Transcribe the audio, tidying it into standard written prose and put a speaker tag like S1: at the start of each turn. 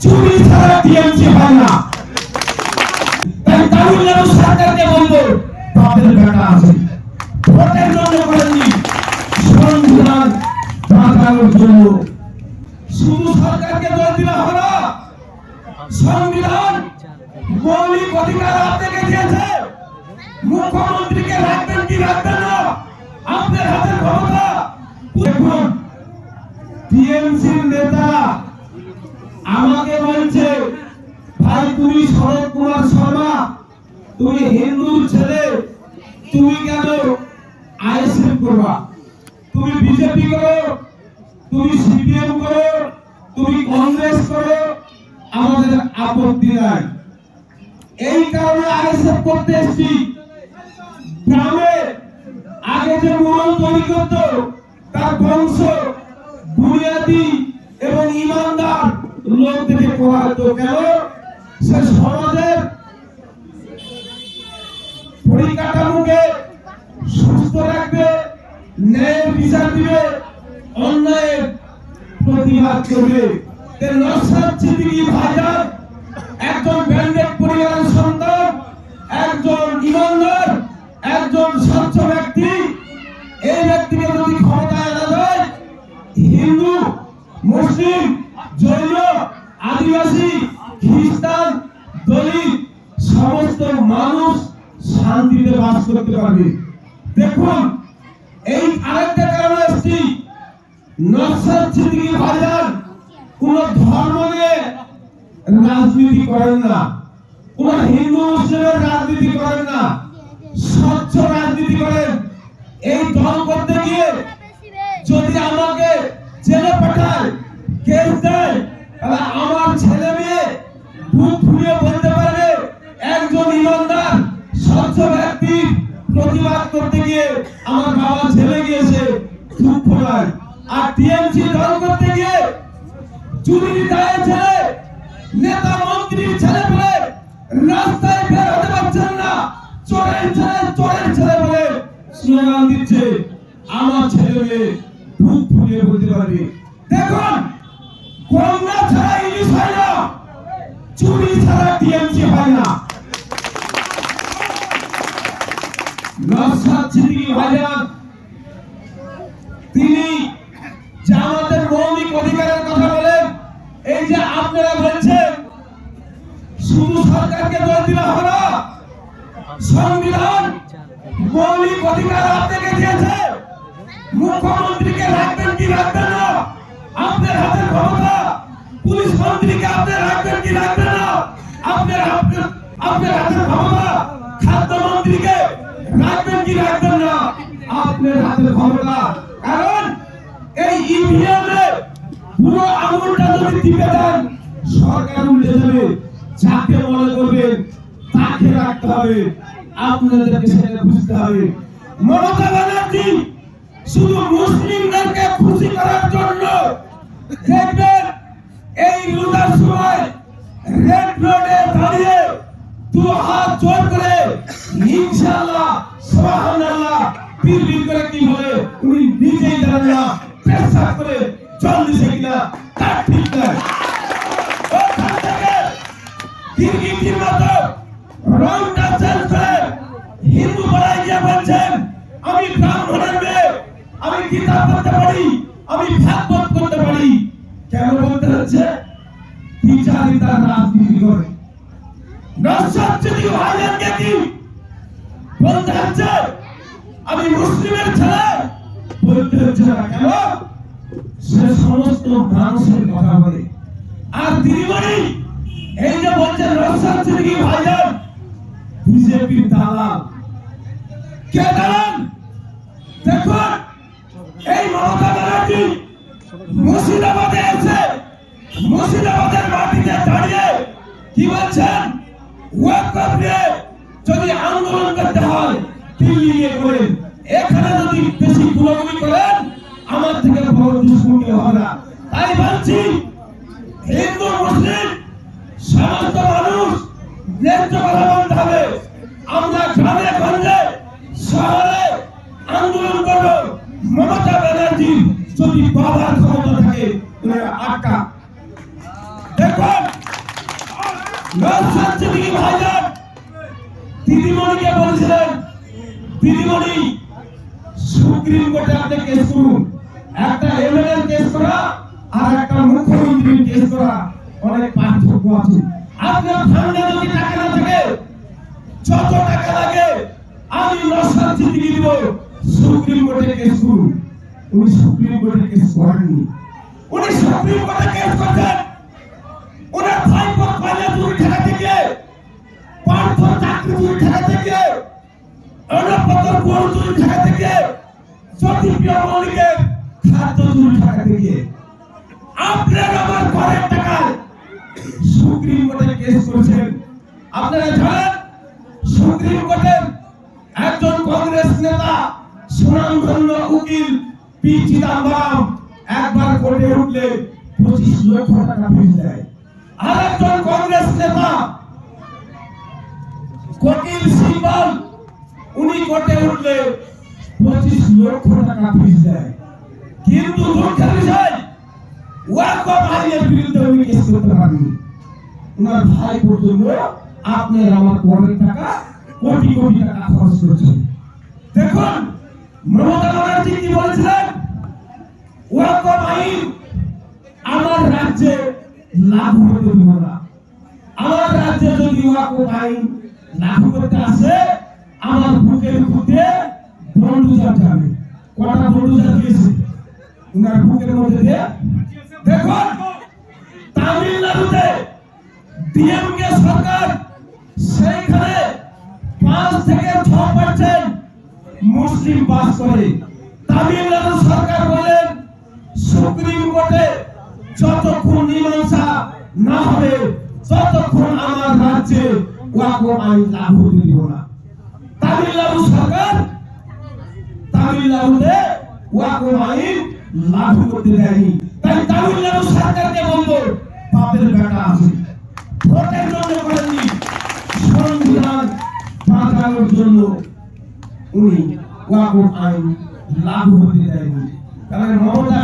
S1: চুরি ছাড়া টিএমসি হয় না। তাই তামিলনাড়ু সরকারকে বলবো তাদের বেটা আছে, ভোটের জন্য করেনি, সংবিধান বাঁচানোর জন্য। শুধু সরকারকে দোষ দিলে হবে না, সংবিধান মৌলিক অধিকার আপনাকে দিয়েছে। মুখ্যমন্ত্রীকে রাখবেন কি রাখবেন না আপনার হাতের ক্ষমতা। দেখুন টিএমসির নেতা আমাকে বলছে, ভাই তুমি শরৎ কুমার শর্মা, তুমি হিন্দুর ছেলে, তুমি কেন আইএসএফ করবা? তুমি বিজেপি করো, তুমি সিপিএম করো, তুমি কংগ্রেস করো, আমাদের আপত্তি নাই। এই কারণে আইএসএফ করতে এসেছি। গ্রামে আগে যে মোড়ল তৈরি করত তার বংশ বুনিয়াদি এবং ইমানদার লোক থেকে করা হতো। কেন? সে সমাজের পরিকাঠামোকে সুস্থ রাখবে, ন্যায়ের বিচার দিবে, অন্যায়ের প্রতিবাদ করবে। নওশাদ সিদ্দিকী ভাইজান একজন ব্যান্ডেড পরিবারের সন্তান, একজন ইমানদার, একজন স্বচ্ছ ব্যক্তি। এই ব্যক্তিকে যদি ক্ষমতায় আনা যায়, হিন্দু, মুসলিম, জৈন, আদিবাসী, খ্রিস্টান, দলিত সমস্ত মানুষ শান্তিতে বাস করতে পারবে। দেখুন এই আরেকটা কারণ আসছি, নওশাদ সিদ্দিকী ভাইজান কোন ধর্ম নিয়ে রাজনীতি করেন না, কোন হিন্দু মুসলিমের রাজনীতি করেন না, স্বচ্ছ রাজনীতি করেন। এই দল করতে গিয়ে যদি আমাকে জেলে পাঠায়, কেস দেয়, তাহলে আমার ছেলে মেয়ে বুক ফুলিয়ে বলতে পারবে একজন ইমানদার স্বচ্ছ ব্যক্তি প্রতিবাদ করতে গিয়ে আমার বাবা ছেলে গিয়েছে, দুঃখ নয়। আর টিএমসি দল করতে গিয়ে চুরির দায়ে ছেলে, নেতা মন্ত্রীর ছেলে বলে রাস্তায় বের হতে পারছেন না, চোরের ছেলে বলে স্লোগান দিচ্ছে, আমার ছেলে মেয়ে বুক ফুলিয়ে বলতে পারবে। দেখুন গঙ্গা ছাড়া ইলিশ হয় না, চুরি ছাড়া টিএমসি হয় না। নওশাদ সিদ্দিকী ভাইজান তিনি জামাতের মৌলিক অধিকারের কথা বলেন। এই যে আপনারা বলছেন শুধু সরকারকে দোষ দিলে হবে না, সংবিধান মৌলিক অধিকার আপনাকে দিয়েছে। মুখ্যমন্ত্রীকে রাখবেন কি রাখবেন না আপনার হাতের ক্ষমতা। পুলিশ মন্ত্রীকে আপনি রাখবেন কি রাখবেন না আপনার হাতের ক্ষমতা। খাদ্য মন্ত্রীকে রাখবেন কি রাখবেন না আপনার হাতের ক্ষমতা। কারণ এই ইভিএমে পুরো আঙুলটা যদি টিপে দেন সরকার উল্টে যাবে। যাকে মনে করবেন তাকে রাখতে হবে, আপনাদেরকে সেটা বুঝতে হবে। মমতা ব্যানার্জি শুধু মুসলিমদেরকে খুশি করার জন্য দেখবেন এই রোজার সময় রেড রোডে দাঁড়িয়ে দু হাত জোর করে ইনশাআল্লাহ সুবহানাল্লাহ বিড়বিড় করে কি বলে উনি নিজেই জানেন না পেশাব করে জল দিছে কিনা তার ঠিক নাই। ওখান থেকে গিরগিটির মতো রংটা চেঞ্জ করে হিন্দু বলাই গিয়ে বলছেন আমি ব্রাহ্মণের মেয়ে, আমি গীতা পড়তে পারি, আমি ভাগবত করতে পারি। কেন বলতে হচ্ছে? বিচারিতার রাজনীতি করে। নওশাদ সিদ্দিকী ভাইজানকে কি বলতে হচ্ছে আমি মুসলিমের ছেলে? বলতে হচ্ছে না। কেন? সে সমস্ত মানুষের কথা বলে। আর দিদিমণি এই যে বলছেন নওশাদ সিদ্দিকী ভাইজান বিজেপির দালাল। কে দালাল? দেখুন এই মমতা ব্যানার্জি মুর্শিদাবাদে এসে মুর্শিদাবাদের মাটিতে দাঁড়িয়ে কি বলছেন? ওয়াকফ নিয়ে যদি আন্দোলন করতে হয় দিল্লি নিয়ে করেন, এখানে যদি বেশি গুলামি করেন আমার থেকে বড় দুশ্মন কেউ হবে না। তাই বলছি হিন্দু মুসলিম সমস্ত মানুষ ন্যায্য কথা বলতে হবে। আমরা গ্রামে গঞ্জে শহরে আন্দোলন করব। মমতা ব্যানার্জি যদি বাবার ক্ষমতা থাকে আটকা। দেখুন নওশাদ সিদ্দিকী ভাইজান দিদিমণিকে বলেছিলেন, দিদিমণি সুপ্রিম কোর্টে আপনি কেস করুন। একটা এমএলএ কেস করা আর একটা মুখ্যমন্ত্রীর কেস করা অনেক পার্থক্য আছে। আপনার ফান্ডে যদি টাকা না থাকে, যত টাকা লাগে আমি নওশাদ সিদ্দিকী দিব, সুপ্রিম কোর্টে কেস করুন। উনি সুপ্রিম কোর্টে কেস করেননি। উনি সুপ্রিম কোর্টে কেস করছেন ওনার ভাইপো পাইলে চুরি ঠেকাতে গিয়ে, পার্থ চাকরি চুরি ঠেকাতে গিয়ে, অনপতর গরু চুরি ঠেকাতে গিয়ে, জ্যোতিপ্রিয় মল্লিকের খাদ্য চুরি ঠেকাতে গিয়ে। আপনার আমার করের টাকায় সুপ্রিম কোর্টে কেস করেছেন। আপনারা জানেন সুপ্রিম কোর্টের একজন কংগ্রেস নেতা সুনামধন্য উকিল পি চিদম্বরম একবার কোর্টে উঠলে 25 লক্ষ টাকা ফিস দেয়। আর একজন কংগ্রেস নেতা কপিল সিব্বল উনি কোর্টে উঠলে 25 লক্ষ টাকা ফিস দেয়। কিন্তু দুঃখের বিষয় ওয়াকফ আইনের বিরুদ্ধে উনি কেস করতে পারেননি। ওনার ভাই পর্যন্ত আপনার আমার করের টাকা কোটি কোটি টাকা খরচ করেছেন। দেখুন মমতা ব্যানার্জি কি বলেছিলেন, ওয়াকফ আইন আমার রাজ্যে লাগু হতে দিব না। আমার রাজ্যে যদি ওয়াকফ আইন লাগু করতে আসে, আমার বুকের উপরে বন্দুজার যাবে। কটা বন্দুজার দিয়েছে উনার বুকের মধ্যে দিয়ে। দেখুন তামিলনাড়ুতে ডিএমকে সরকার, সেইখানে 5 থেকে 6% মুসলিম বাস করে। তামিলনাড়ু সরকার বলেন সুপ্রিম কোর্টে যতক্ষণ মীমাংসা না হবে ততক্ষণ আমার রাজ্যে ওয়াকফ আইন লাগু হতে দিব না। তামিলনাড়ু সরকার তামিলনাড়ুতে ওয়াকফ আইন লাগু করতে দেয়নি। তাই তামিলনাড়ু সরকারকে বলবো বাপের বেটা আছে, ভোটের জন্য করেননি, সংবিধান বাঁচানোর জন্য উনি ওয়াকফ আইন লাগু হতে দেয়নি। কারণ মমতা